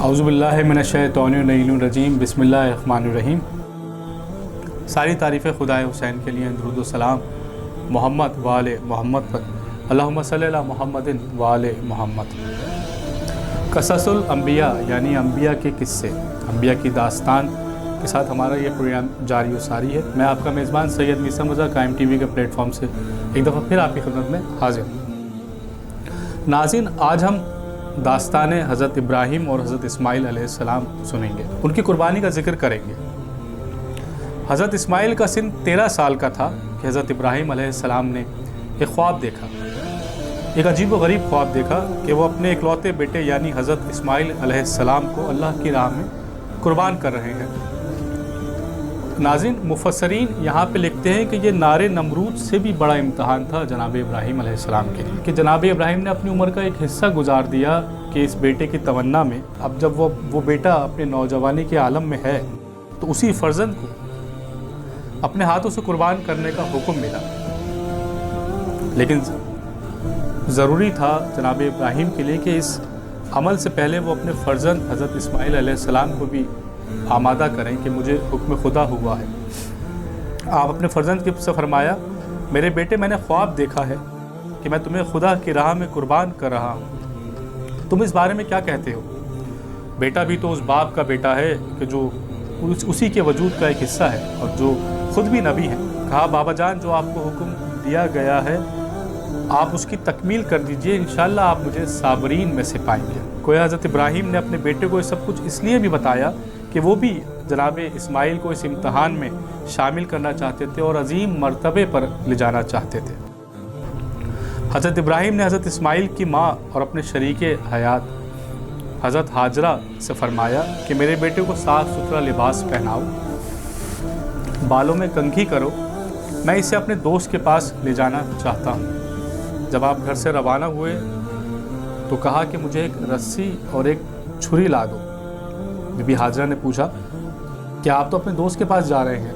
औज़ुबिल्लाहि मिनश्शैतानिर्रजीम बिस्मिल्लाहिर्रहमानिर्रहीम। सारी तारीफ़ खुदाए हुसैन के लिए दुरूद व सलाम मोहम्मद व आले मोहम्मद पर, अल्लाहुम्मा सल्लि अला मुहम्मदिन व आले मोहम्मद। क़ससुल अंबिया यानी अंबिया के किस्से, अंबिया की दास्तान के साथ हमारा ये प्रोग्राम जारी व सारी है। मैं आपका मेज़बान सैयद मीसा मिर्ज़ा कायम टीवी के प्लेटफॉर्म से एक दफ़ा फिर आपकी खिदमत में हाजिर हूँ। नाज़रीन, आज हम दास्तान हज़रत इब्राहीम और हज़रत इस्माईल अलैहिस्सलाम सुनेंगे, उनकी कुर्बानी का जिक्र करेंगे। हज़रत इस्माईल का सिन 13 साल का था कि हज़रत इब्राहीम अलैहिस्सलाम ने एक ख्वाब देखा, एक अजीब व गरीब ख्वाब देखा कि वो अपने इकलौते बेटे यानी हज़रत इस्माईल अलैहिस्सलाम को अल्लाह की राह में कुर्बान कर रहे हैं। नाज़रीन, मुफस्सरीन यहाँ पे लिखते हैं कि ये नारे नमरूद से भी बड़ा इम्तहान था जनाब इब्राहीम अलैहिस्सलाम के लिए, कि जनाब इब्राहीम ने अपनी उम्र का एक हिस्सा गुजार दिया कि इस बेटे की तमन्ना में। अब जब वो बेटा अपने नौजवानी के आलम में है तो उसी फर्जंद को अपने हाथों से कुर्बान करने का हुक्म मिला। लेकिन ज़रूरी था जनाब इब्राहीम के लिए कि इस अमल से पहले वो अपने फर्जंद हज़रत इस्माईल अलैहिस्सलाम को भी आमादा करें कि मुझे हुक्म खुदा हुआ है। आप अपने फर्जंद की से फरमाया, मेरे बेटे, मैंने ख्वाब देखा है कि मैं तुम्हें खुदा की राह में कुर्बान कर रहा हूँ, तुम इस बारे में क्या कहते हो? बेटा भी तो उस बाप का बेटा है कि जो उसी के वजूद का एक हिस्सा है और जो खुद भी नबी है। कहा, बाबा जान, जो आपको हुक्म दिया गया है आप उसकी तकमील कर दीजिए, इंशाअल्लाह आप मुझे साबरीन में से पाएंगे। कोया हज़रत इब्राहीम ने अपने बेटे को ये सब कुछ इसलिए भी बताया कि वो भी जनाब इस्माईल को इस इम्तहान में शामिल करना चाहते थे और अजीम मर्तबे पर ले जाना चाहते थे। हज़रत इब्राहीम ने हज़रत इस्माईल की माँ और अपने शरीके हयात हज़रत हाजरा से फरमाया कि मेरे बेटे को साफ़ सुथरा लिबास पहनाओ, बालों में कंघी करो, मैं इसे अपने दोस्त के पास ले जाना चाहता हूँ। जब आप घर से रवाना हुए तो कहा कि मुझे एक रस्सी और एक छुरी ला दो। बीबी हाजरा ने पूछा, क्या आप तो अपने दोस्त के पास जा रहे हैं,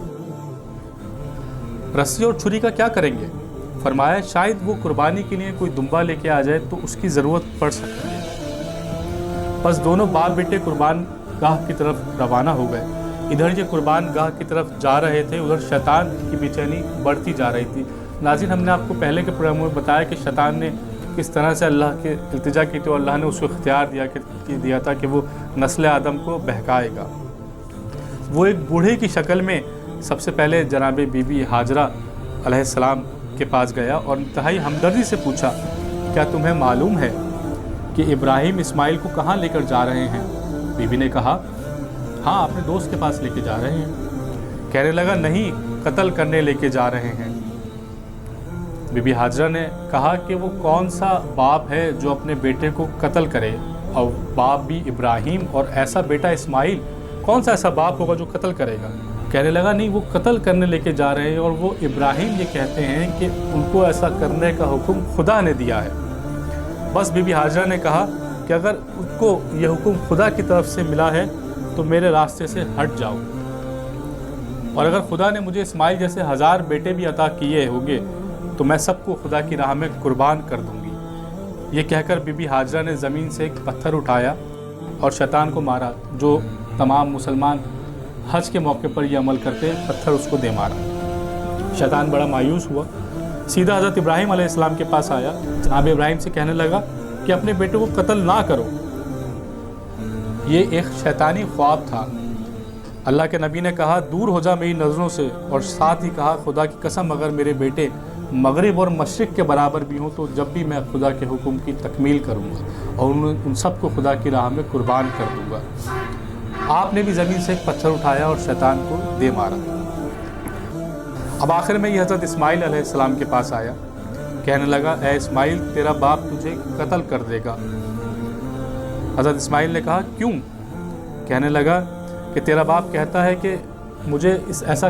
रस्सी और छुरी का क्या करेंगे? फरमाया, शायद वो कुर्बानी के लिए कोई दुम्बा लेके आ जाए तो उसकी ज़रूरत पड़ सकती है। बस दोनों बाप बेटे कुर्बान गाह की तरफ रवाना हो गए। इधर ये कुर्बान गाह की तरफ जा रहे थे, उधर शैतान की बेचैनी बढ़ती जा रही थी। नाज़रीन, हमने आपको पहले के प्रोग्राम में बताया कि शैतान ने किस तरह से अल्लाह के इल्तिजा की तो अल्लाह ने उसको इख्तियार दिया था कि वो नस्ल आदम को बहकाएगा। वो एक बूढ़े की शक्ल में सबसे पहले जनाब बीबी हाजरा अलैहिस्सलाम के पास गया और इंतहाई हमदर्दी से पूछा, क्या तुम्हें मालूम है कि इब्राहीम इस्माईल को कहाँ लेकर जा रहे हैं? बीबी ने कहा, हाँ, अपने दोस्त के पास लेके जा रहे हैं। कहने लगा, नहीं, कत्ल करने लेके जा रहे हैं। बीबी हाजरा ने कहा कि वो कौन सा बाप है जो अपने बेटे को कत्ल करे, और बाप भी इब्राहीम और ऐसा बेटा इस्माईल, कौन सा ऐसा बाप होगा जो कत्ल करेगा? कहने लगा, नहीं, वो कत्ल करने लेके जा रहे हैं और वो इब्राहीम ये कहते हैं कि उनको ऐसा करने का हुक्म खुदा ने दिया है। बस बीबी हाजरा ने कहा कि अगर उसको ये हुक्म खुदा की तरफ से मिला है तो मेरे रास्ते से हट जाओ, और अगर खुदा ने मुझे इस्माईल जैसे 1000 बेटे भी अता किए होंगे तो मैं सबको खुदा की राह में कुर्बान कर दूंगी। ये कहकर बीबी हाजरा ने ज़मीन से एक पत्थर उठाया और शैतान को मारा। जो तमाम मुसलमान हज के मौके पर यह अमल करते पत्थर उसको दे मारा। शैतान बड़ा मायूस हुआ, सीधा हज़रत इब्राहीम अलैहिस्सलाम के पास आया। जनाब इब्राहीम से कहने लगा कि अपने बेटे को कत्ल ना करो, ये एक शैतानी ख्वाब था। अल्लाह के नबी ने कहा, दूर हो जा मेरी नज़रों से, और साथ ही कहा, खुदा की कसम, अगर मेरे बेटे मगरिब और मशरिक़ के बराबर भी हों तो जब भी मैं खुदा के हुक्म की तकमील करूँगा और उन सबको खुदा की राह में कुर्बान कर दूँगा। आपने भी ज़मीन से एक पत्थर उठाया और शैतान को दे मारा। अब आखिर में ये हज़रत इस्माईल अलैहिस्सलाम के पास आया। कहने लगा, ए इस्माईल, तेरा बाप तुझे कत्ल कर देगा। हज़रत इस्माईल ने कहा, क्यों? कहने लगा कि तेरा बाप कहता है कि मुझे ऐसा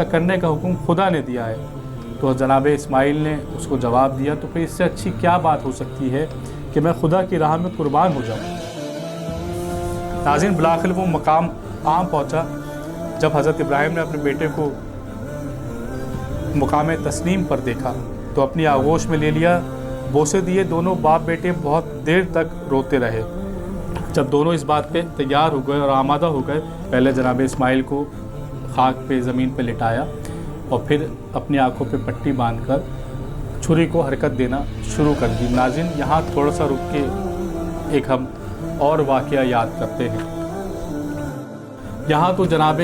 करने का हुक्म खुदा ने दिया है। तो जनाब इस्माईल ने उसको जवाब दिया, तो फिर इससे अच्छी क्या बात हो सकती है कि मैं खुदा की राह में कुर्बान हो जाऊँ। नाज़रीन, बिलाखिर वो मकाम आम पहुँचा जब हज़रत इब्राहीम ने अपने बेटे को मुकाम तस्नीम पर देखा तो अपनी आगोश में ले लिया, बोसे दिए। दोनों बाप बेटे बहुत देर तक रोते रहे। جب دونوں اس بات پہ تیار ہو گئے اور آمادہ ہو گئے، پہلے جناب اسماعیل کو خاک پہ زمین پہ لٹایا اور پھر اپنی آنکھوں پہ پٹی باندھ کر چھری کو حرکت دینا شروع کر دی۔ ناظرین، یہاں تھوڑا سا رک کے ایک ہم اور واقعہ یاد کرتے ہیں۔ یہاں تو جناب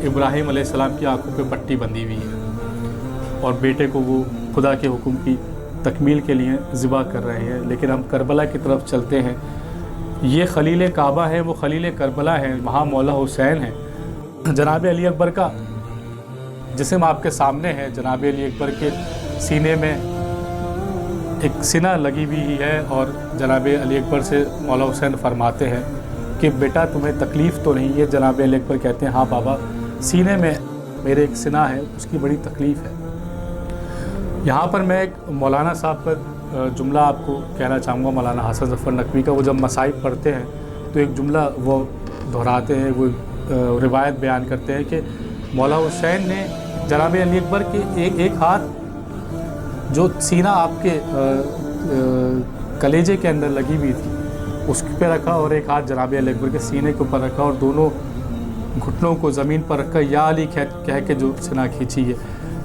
ابراہیم علیہ السلام کی آنکھوں پہ پٹی بندھی ہوئی ہے اور بیٹے کو وہ خدا کے حکم کی تکمیل کے لیے ذبح کر رہے ہیں، لیکن ہم کربلا کی طرف چلتے ہیں۔ یہ خلیل کعبہ ہے، وہ خلیل کربلا ہے، وہاں مولا حسین ہے۔ جناب علی اکبر کا جسم آپ کے سامنے ہے۔ جناب علی اکبر کے سینے میں ایک سینہ لگی ہوئی ہے اور جناب علی اکبر سے مولا حسین فرماتے ہیں کہ بیٹا تمہیں تکلیف تو نہیں ہے؟ جناب علی اکبر کہتے ہیں ہاں بابا، سینے میں میرے ایک سینہ ہے، اس کی بڑی تکلیف ہے۔ یہاں پر میں ایک مولانا صاحب کا جملہ آپ کو کہنا چاہوں گا، مولانا حسن ظفر نقوی کا۔ وہ جب مصائب پڑھتے ہیں تو ایک جملہ وہ دہراتے ہیں، وہ روایت بیان کرتے ہیں کہ مولا حسین نے جناب علی اکبر کے ایک ہاتھ جو سینہ آپ کے کلیجے کے اندر لگی ہوئی تھی اس پہ رکھا اور ایک ہاتھ جناب علی اکبر کے سینے کے اوپر رکھا اور دونوں گھٹنوں کو زمین پر رکھ کر یا علی کہہ کے جو سینہ کھینچی ہے۔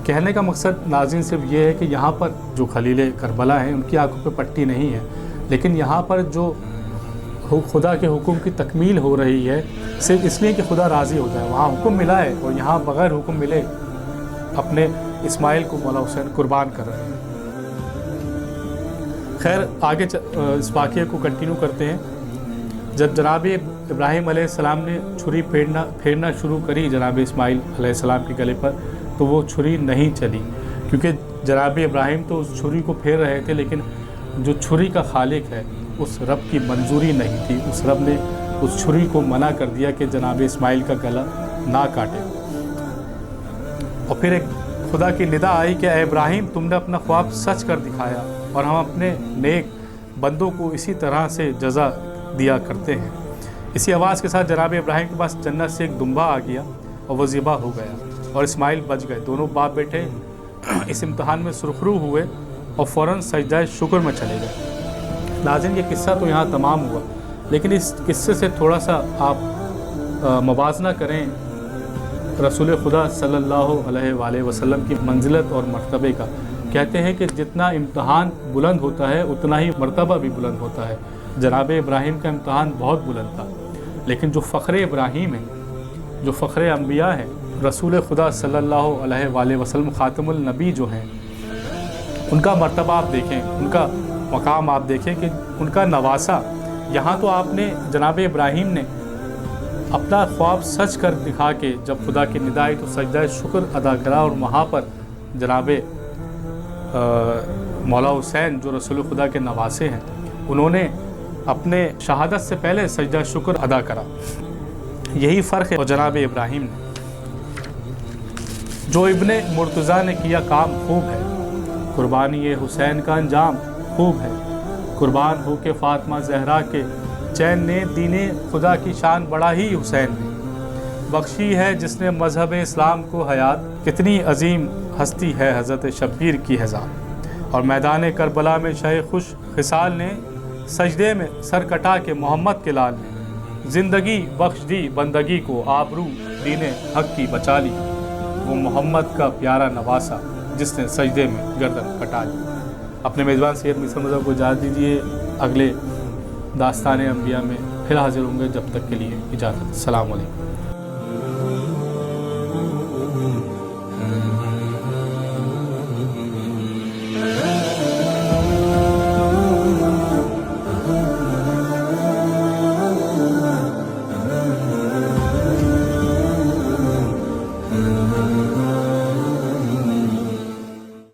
کہنے کا مقصد ناظرین صرف یہ ہے کہ یہاں پر جو خلیل کربلا ہیں ان کی آنکھوں پہ پٹی نہیں ہے، لیکن یہاں پر جو خدا کے حکم کی تکمیل ہو رہی ہے صرف اس لیے کہ خدا راضی ہو جائے۔ وہاں حکم ملا ہے اور یہاں بغیر حکم ملے اپنے اسماعیل کو مولا حسین قربان کر رہے ہیں۔ خیر آگے اس واقعے کو کنٹینیو کرتے ہیں۔ جب جناب ابراہیم علیہ السلام نے چھری پھیرنا شروع کری جناب اسماعیل علیہ السلام کے گلے پر، تو وہ چھری نہیں چلی، کیونکہ جناب ابراہیم تو اس چھری کو پھیر رہے تھے، لیکن جو چھری کا خالق ہے اس رب کی منظوری نہیں تھی۔ اس رب نے اس چھری کو منع کر دیا کہ جناب اسماعیل کا گلا نہ کاٹے۔ اور پھر ایک خدا کی ندا آئی کہ اے ابراہیم، تم نے اپنا خواب سچ کر دکھایا اور ہم اپنے نیک بندوں کو اسی طرح سے جزا دیا کرتے ہیں۔ اسی آواز کے ساتھ جناب ابراہیم کے پاس جنت سے ایک دمبا آ گیا اور وہ ذبح ہو گیا اور اسماعیل بچ گئے۔ دونوں باپ بیٹے اس امتحان میں سرخرو ہوئے اور فوراً سجدہ شکر میں چلے گئے۔ ناظرین، یہ قصہ تو یہاں تمام ہوا، لیکن اس قصے سے تھوڑا سا آپ موازنہ کریں رسول خدا صلی اللہ علیہ وآلہ وسلم کی منزلت اور مرتبے کا۔ کہتے ہیں کہ جتنا امتحان بلند ہوتا ہے اتنا ہی مرتبہ بھی بلند ہوتا ہے۔ جناب ابراہیم کا امتحان بہت بلند تھا، لیکن جو فخر ابراہیم ہے، جو فخر انبیاء ہے، رسول خدا صلی اللہ علیہ وآلہ وسلم خاتم النبی جو ہیں، ان کا مرتبہ آپ دیکھیں، ان کا مقام آپ دیکھیں کہ ان کا نواسا۔ یہاں تو آپ نے جناب ابراہیم نے اپنا خواب سچ کر دکھا کے جب خدا کی ندا آئی تو سجدہ شکر ادا کرا، اور وہاں پر جناب مولا حسین جو رسول خدا کے نواسے ہیں انہوں نے اپنے شہادت سے پہلے سجدہ شکر ادا کرا۔ یہی فرق ہے اور جناب ابراہیم نے۔ جو ابن مرتضیٰ نے کیا کام خوب ہے، قربانی حسین کا انجام خوب ہے، قربان ہو کے فاطمہ زہرا کے چین نے دین خدا کی شان بڑھا ہی حسین نے، بخشی ہے جس نے مذہب اسلام کو حیات، کتنی عظیم ہستی ہے حضرت شبیر کی حضرت۔ اور میدان کربلا میں شہ خوش خصال نے سجدے میں سر کٹا کے محمد کے لال نے زندگی بخش دی بندگی کو، آبرو دین حق کی بچا لی، وہ محمد کا پیارا نواسا جس نے سجدے میں گردن کٹا لی۔ اپنے میزبان سید مصر مذہب کو اجازت دیجیے، اگلے داستان انبیاء میں پھر حاضر ہوں گے، جب تک کے لیے اجازت۔ السلام علیکم۔